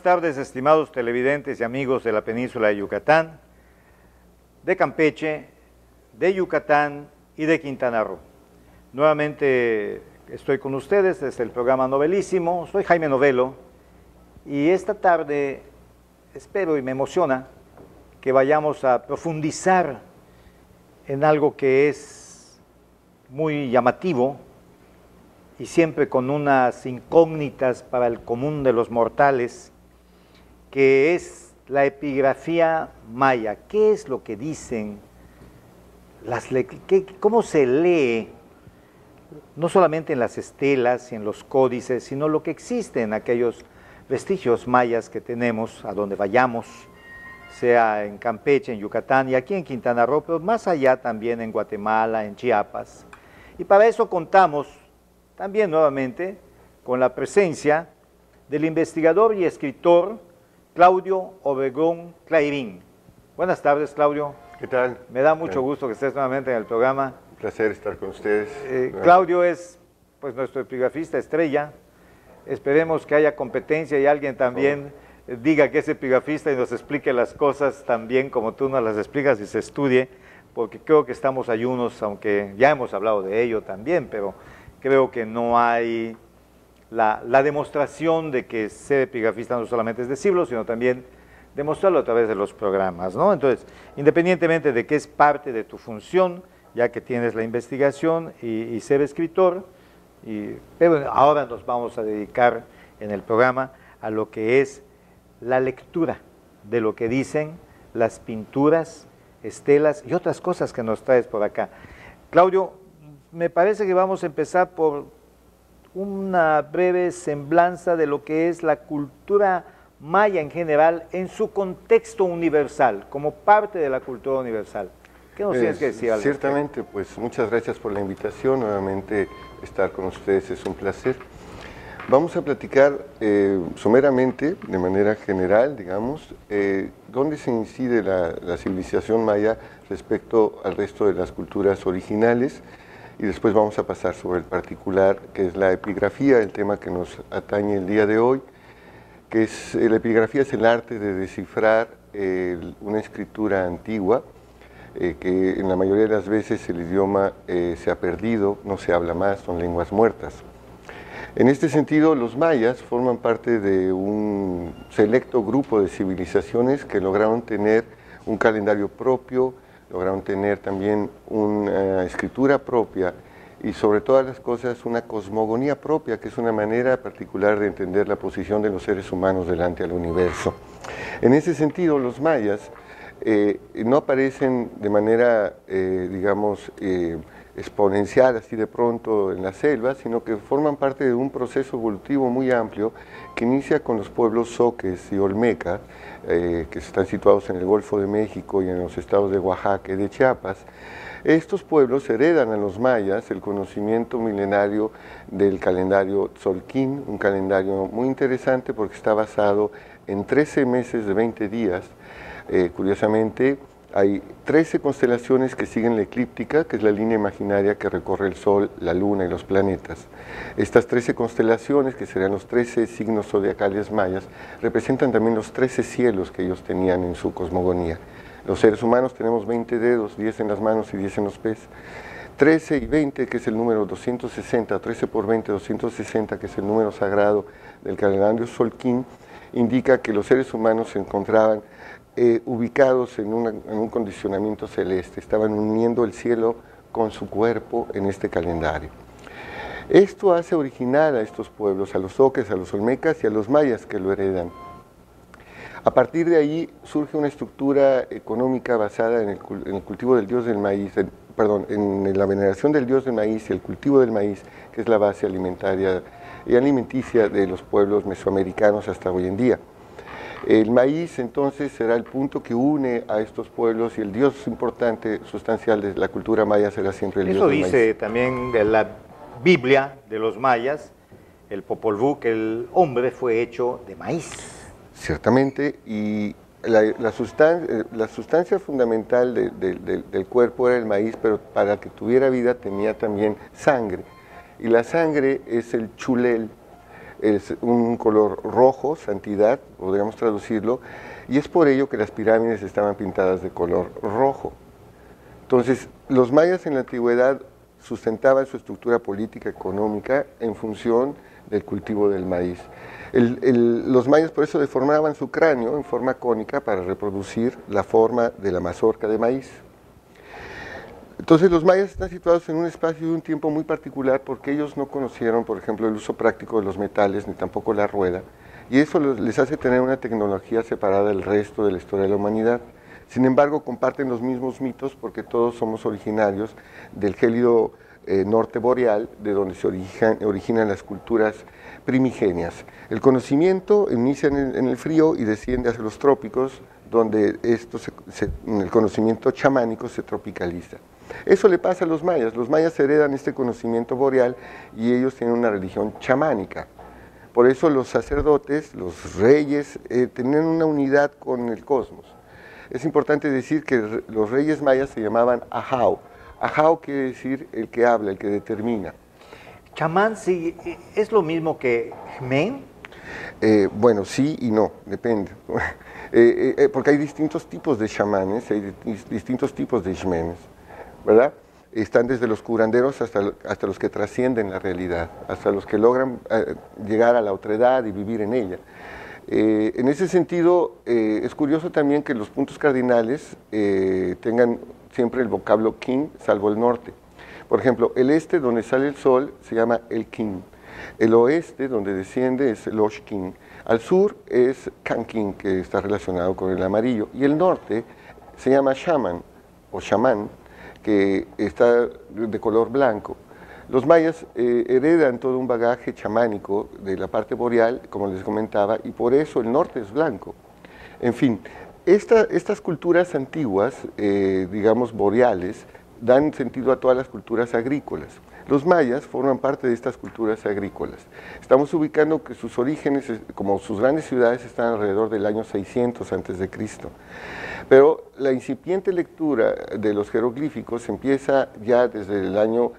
tardes, estimados televidentes y amigos de la península de Yucatán, de Campeche, de Yucatán y de Quintana Roo. Nuevamente estoy con ustedes desde el programa Novelísimo. Soy Jaime Novelo y esta tarde espero y me emociona que vayamos a profundizar en algo que es muy llamativo y siempre con unas incógnitas para el común de los mortales, que es la epigrafía maya. ¿Qué es lo que dicen? ¿Cómo se lee? No solamente en las estelas y en los códices, sino lo que existe en aquellos vestigios mayas que tenemos a donde vayamos, sea en Campeche, en Yucatán y aquí en Quintana Roo, pero más allá también en Guatemala, en Chiapas. Y para eso contamos también nuevamente con la presencia del investigador y escritor Claudio Obregón Clairín. Buenas tardes, Claudio. ¿Qué tal? Me da mucho gusto que estés nuevamente en el programa. Un placer estar con ustedes. Claudio es pues nuestro epigrafista estrella. Esperemos que haya competencia y alguien también diga que es epigrafista y nos explique las cosas tan bien como tú nos las explicas y se estudie, porque creo que estamos ayunos, aunque ya hemos hablado de ello también, pero creo que no hay la demostración de que ser epigrafista no solamente es decirlo, sino también demostrarlo a través de los programas, ¿no? Entonces, independientemente de que es parte de tu función, ya que tienes la investigación y ser escritor, pero ahora nos vamos a dedicar en el programa a lo que es la lectura de lo que dicen las pinturas, estelas y otras cosas que nos traes por acá. Claudio, me parece que vamos a empezar por una breve semblanza de lo que es la cultura maya en general en su contexto universal, como parte de la cultura universal. ¿Qué nos tienes que decir? Ciertamente, pues muchas gracias por la invitación, nuevamente estar con ustedes es un placer. Vamos a platicar someramente, de manera general, digamos, dónde se incide la civilización maya respecto al resto de las culturas originales, y después vamos a pasar sobre el particular, que es la epigrafía, el tema que nos atañe el día de hoy, que es, la epigrafía es el arte de descifrar una escritura antigua, que en la mayoría de las veces el idioma se ha perdido, no se habla más, son lenguas muertas. En este sentido, los mayas forman parte de un selecto grupo de civilizaciones que lograron tener un calendario propio, lograron tener también una escritura propia y sobre todas las cosas una cosmogonía propia, que es una manera particular de entender la posición de los seres humanos delante del universo. En ese sentido, los mayas no aparecen de manera, digamos, exponencial así de pronto en la selva, sino que forman parte de un proceso evolutivo muy amplio que inicia con los pueblos zoques y olmeca, que están situados en el Golfo de México y en los estados de Oaxaca y de Chiapas. Estos pueblos heredan a los mayas el conocimiento milenario del calendario tzolquín, un calendario muy interesante porque está basado en 13 meses de 20 días. Curiosamente, hay 13 constelaciones que siguen la eclíptica, que es la línea imaginaria que recorre el Sol, la Luna y los planetas. Estas 13 constelaciones, que serían los 13 signos zodiacales mayas, representan también los 13 cielos que ellos tenían en su cosmogonía. Los seres humanos tenemos 20 dedos, 10 en las manos y 10 en los pies. 13 y 20, que es el número 260, 13 por 20, 260, que es el número sagrado del calendario Tzolk'in, indica que los seres humanos se encontraban ubicados en un condicionamiento celeste, estaban uniendo el cielo con su cuerpo en este calendario. Esto hace original a estos pueblos, a los zoques, a los olmecas y a los mayas que lo heredan. A partir de ahí surge una estructura económica basada en el cultivo del dios del maíz, en la veneración del dios del maíz y el cultivo del maíz, que es la base alimentaria y alimenticia de los pueblos mesoamericanos hasta hoy en día. El maíz entonces será el punto que une a estos pueblos y el dios importante, sustancial de la cultura maya será siempre el dios del maíz. Eso dice también de la Biblia de los mayas, el Popol Vuh, que el hombre fue hecho de maíz. Ciertamente, y la sustancia fundamental del cuerpo era el maíz, pero para que tuviera vida tenía también sangre. Y la sangre es el chulel. es un color rojo, santidad, podríamos traducirlo, y es por ello que las pirámides estaban pintadas de color rojo. Entonces, los mayas en la antigüedad sustentaban su estructura política, económica, en función del cultivo del maíz. Los mayas por eso deformaban su cráneo en forma cónica para reproducir la forma de la mazorca de maíz. Entonces los mayas están situados en un espacio y un tiempo muy particular porque ellos no conocieron, por ejemplo, el uso práctico de los metales, ni tampoco la rueda, y eso les hace tener una tecnología separada del resto de la historia de la humanidad. Sin embargo, comparten los mismos mitos porque todos somos originarios del gélido norte boreal, de donde se originan las culturas primigenias. El conocimiento inicia en el frío y desciende hacia los trópicos, donde el conocimiento chamánico se tropicaliza. Eso le pasa a los mayas. Los mayas heredan este conocimiento boreal y ellos tienen una religión chamánica. Por eso los sacerdotes, los reyes, tenían una unidad con el cosmos. Es importante decir que los reyes mayas se llamaban Ahau. Ahau quiere decir el que habla, el que determina. Chamán, sí, ¿es lo mismo que jmen? Bueno, sí y no, depende. Porque hay distintos tipos de chamanes, hay distintos tipos de jmenes, ¿verdad? Están desde los curanderos hasta los que trascienden la realidad, hasta los que logran llegar a la otredad y vivir en ella. En ese sentido, es curioso también que los puntos cardinales tengan siempre el vocablo kin, salvo el norte. Por ejemplo, el este, donde sale el sol, se llama el kin. El oeste, donde desciende, es el oshkin. Al sur es kankin, que está relacionado con el amarillo. Y el norte se llama shaman, o chamán, que está de color blanco. Los mayas heredan todo un bagaje chamánico de la parte boreal, como les comentaba, y por eso el norte es blanco. En fin, estas culturas antiguas, digamos boreales, dan sentido a todas las culturas agrícolas. Los mayas forman parte de estas culturas agrícolas. Estamos ubicando que sus orígenes, como sus grandes ciudades, están alrededor del año 600 a.C. Pero la incipiente lectura de los jeroglíficos empieza ya desde el año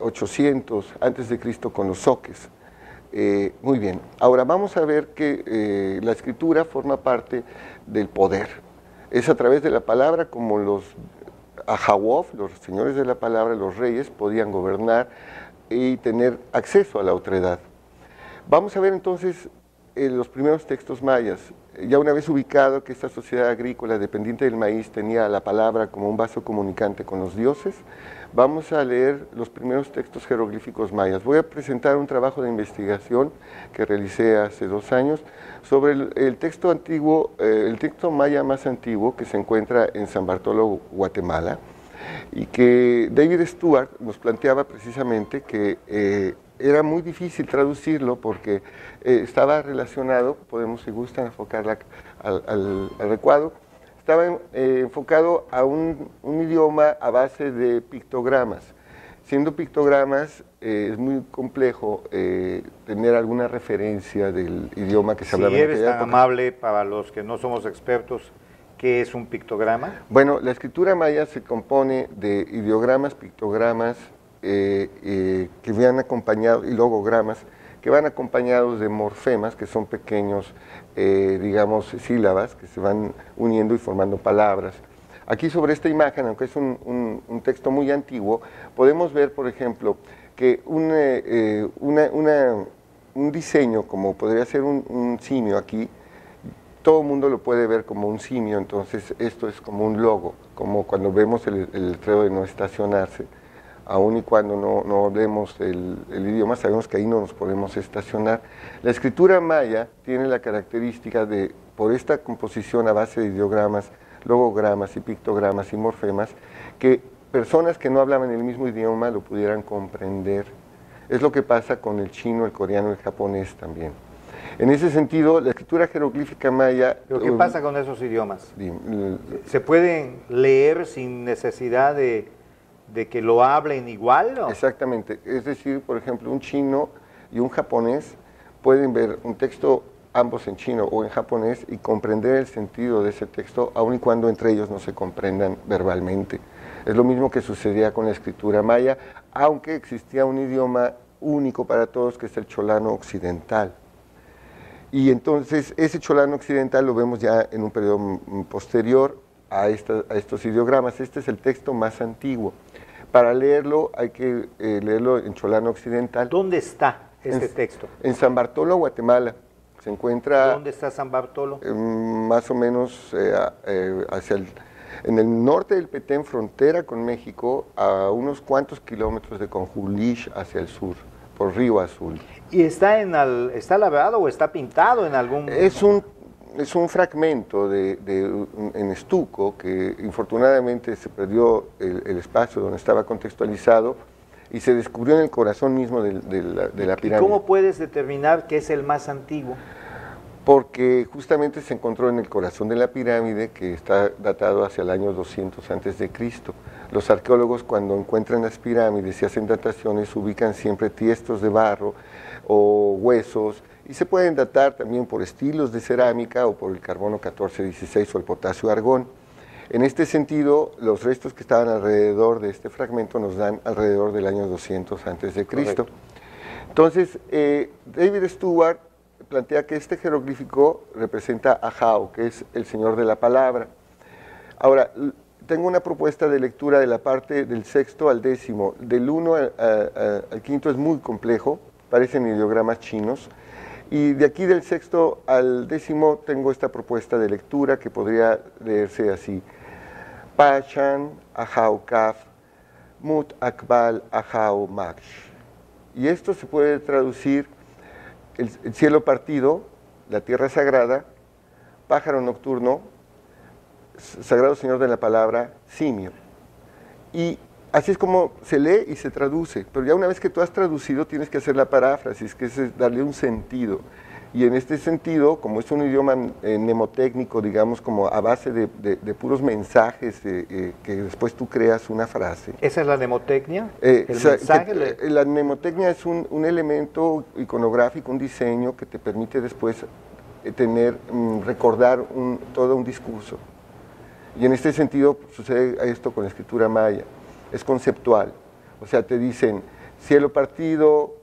800 a.C. con los zoques. Muy bien, ahora vamos a ver que la escritura forma parte del poder. Es a través de la palabra como los Ahawof, los señores de la palabra, los reyes, podían gobernar y tener acceso a la otredad. Vamos a ver entonces los primeros textos mayas. Ya una vez ubicado que esta sociedad agrícola dependiente del maíz tenía la palabra como un vaso comunicante con los dioses, vamos a leer los primeros textos jeroglíficos mayas. Voy a presentar un trabajo de investigación que realicé hace 2 años sobre el texto antiguo, el texto maya más antiguo que se encuentra en San Bartolo, Guatemala, y que David Stewart nos planteaba precisamente que era muy difícil traducirlo porque estaba relacionado, podemos si gustan enfocarla al recuadro, estaba enfocado a un idioma a base de pictogramas. Siendo pictogramas, es muy complejo tener alguna referencia del idioma que se hablaba en aquella época. Si eres tan amable, para los que no somos expertos, ¿qué es un pictograma? Bueno, la escritura maya se compone de ideogramas, pictogramas, que van acompañados, y logogramas, que van acompañados de morfemas, que son pequeños, digamos, sílabas, que se van uniendo y formando palabras. Aquí sobre esta imagen, aunque es un texto muy antiguo, podemos ver, por ejemplo, que un diseño, como podría ser un simio aquí, todo el mundo lo puede ver como un simio, entonces esto es como un logo, como cuando vemos el letrero de no estacionarse. Aun y cuando no hablemos el idioma, sabemos que ahí no nos podemos estacionar. La escritura maya tiene la característica de, por esta composición a base de ideogramas, logogramas y pictogramas y morfemas, que personas que no hablaban el mismo idioma lo pudieran comprender. Es lo que pasa con el chino, el coreano y el japonés también. En ese sentido, la escritura jeroglífica maya... ¿Pero qué pasa con esos idiomas? ¿Se pueden leer sin necesidad de que lo hablen igual, ¿no? Exactamente, es decir, por ejemplo, un chino y un japonés pueden ver un texto ambos en chino o en japonés y comprender el sentido de ese texto, aun y cuando entre ellos no se comprendan verbalmente. Es lo mismo que sucedía con la escritura maya, aunque existía un idioma único para todos, que es el cholano occidental. Y entonces ese cholano occidental lo vemos ya en un periodo posterior a estos ideogramas. Este es el texto más antiguo. Para leerlo hay que leerlo en cholano occidental. ¿Dónde está este texto? En San Bartolo, Guatemala. Se encuentra... ¿Dónde está San Bartolo? Más o menos en el norte del Petén, frontera con México, a unos cuantos kilómetros de Conjulich hacia el sur, por Río Azul. ¿Y está labrado o está pintado en algún...? Es un fragmento en estuco que infortunadamente se perdió el espacio donde estaba contextualizado y se descubrió en el corazón mismo de la pirámide. ¿Y cómo puedes determinar que es el más antiguo? Porque justamente se encontró en el corazón de la pirámide, que está datado hacia el año 200 a.C. Los arqueólogos, cuando encuentran las pirámides y hacen dataciones, ubican siempre tiestos de barro o huesos, y se pueden datar también por estilos de cerámica o por el carbono 14-16 o el potasio argón. En este sentido, los restos que estaban alrededor de este fragmento nos dan alrededor del año 200 a.C. Entonces, David Stewart plantea que este jeroglífico representa a Ahau, que es el Señor de la Palabra. Ahora, tengo una propuesta de lectura de la parte del sexto al décimo. Del 1 al quinto es muy complejo, parecen ideogramas chinos. Y de aquí del sexto al décimo tengo esta propuesta de lectura que podría leerse así. Pachan Ahau Kaf, Mut Akbal Ahau Maksh. Y esto se puede traducir: el cielo partido, la tierra sagrada, pájaro nocturno, sagrado Señor de la Palabra, simio. Y así es como se lee y se traduce, pero ya una vez que tú has traducido tienes que hacer la paráfrasis, que es darle un sentido. Y en este sentido, como es un idioma mnemotécnico, digamos, como a base de puros mensajes, que después tú creas una frase. ¿Esa es la mnemotecnia? La mnemotecnia es un elemento iconográfico, un diseño que te permite después recordar todo un discurso. Y en este sentido sucede esto con la escritura maya. Es conceptual, o sea, te dicen cielo partido,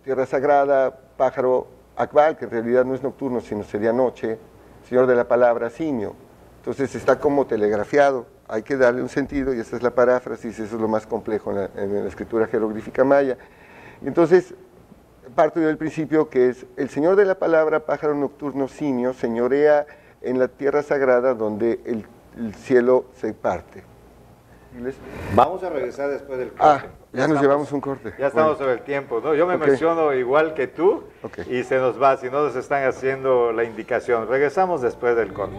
tierra sagrada, pájaro akbal, que en realidad no es nocturno, sino sería noche, Señor de la Palabra, simio. Entonces está como telegrafiado, hay que darle un sentido y esa es la paráfrasis, eso es lo más complejo en la escritura jeroglífica maya. Y entonces parto del principio que es el Señor de la Palabra, pájaro nocturno, simio, señorea en la tierra sagrada donde el cielo se parte. Vamos a regresar después del corte. Ya nos llevamos un corte. Ya estamos sobre el tiempo, ¿no? Yo me menciono igual que tú y se nos va, si no nos están haciendo la indicación. Regresamos después del corte.